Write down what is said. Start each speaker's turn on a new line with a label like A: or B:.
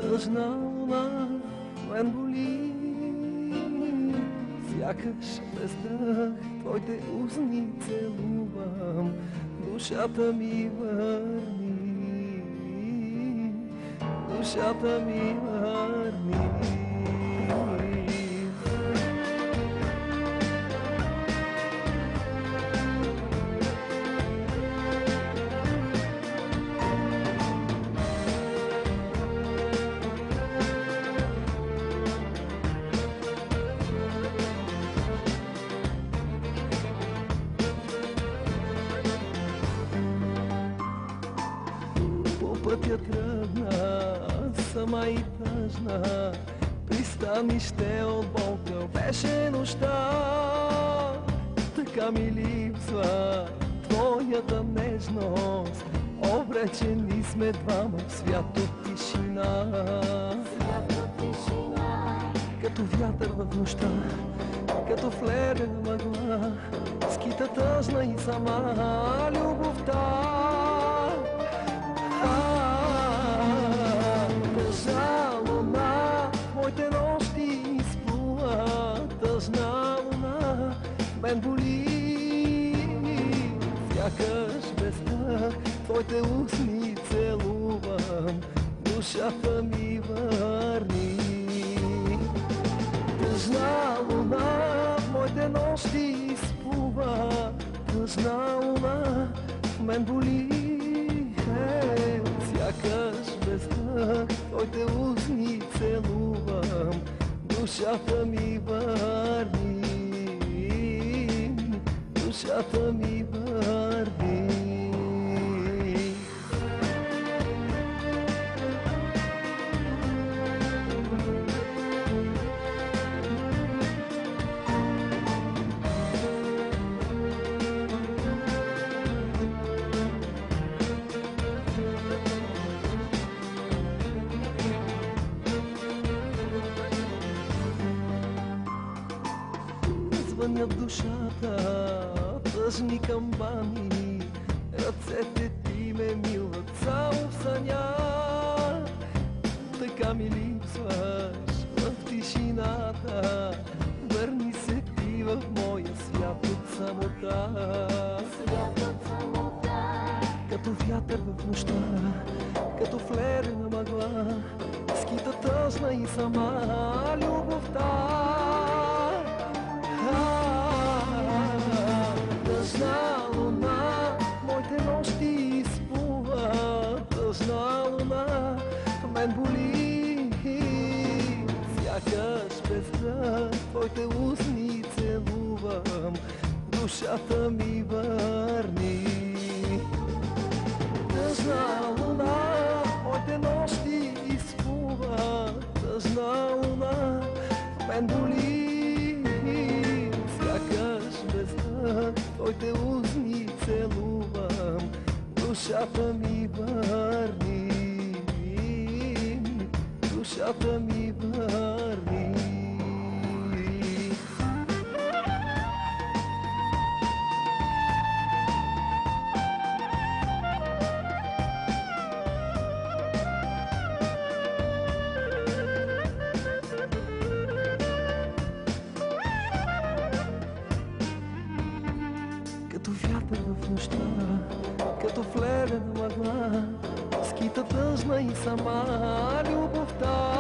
A: Тъжна луна, мен боли. Сякаш без дъх твоите устни целувам, душата ми върни, душата ми върни. Пътя тръгна, сама и тъжна, пристанище от болка беше нощта. Така ми липсва твоята нежност, обречени сме двама в свят от тишина. Като вятър в нощта, като флер мъгла, скита тъжна и сама любовта. Тъжна луна, моите нощи изплува, тъжна луна, мен боли. Сякаш без тъх твоите устни целувам, душата ми върни. Тъжна луна, моите нощи изплува, тъжна луна, мен боли. Сякаш без тъх твоите устни целувам, душата ми върни, душата ми върни. Звънят в душата тъжни камбани, ръцете ти ме милват само в съня. Така ми липсваш в тишината, върни се ти в моя свят от самота. Като вятър в нощта, като флер на мъгла, скита тъжна и сама любовта. Тъжна луна, моите нощи изплува, тъжна луна, мен боли. Сякаш без дъх твоите устни целувам, душата ми върни. Тъжна луна, моите нощи изплува, тъжна луна, мен боли. Сякаш без дъх твоите устни целувам, душата ми върни, душата ми върни. Като вятър в нощта, като флер на мъгла, скита тъжна и сама любовта.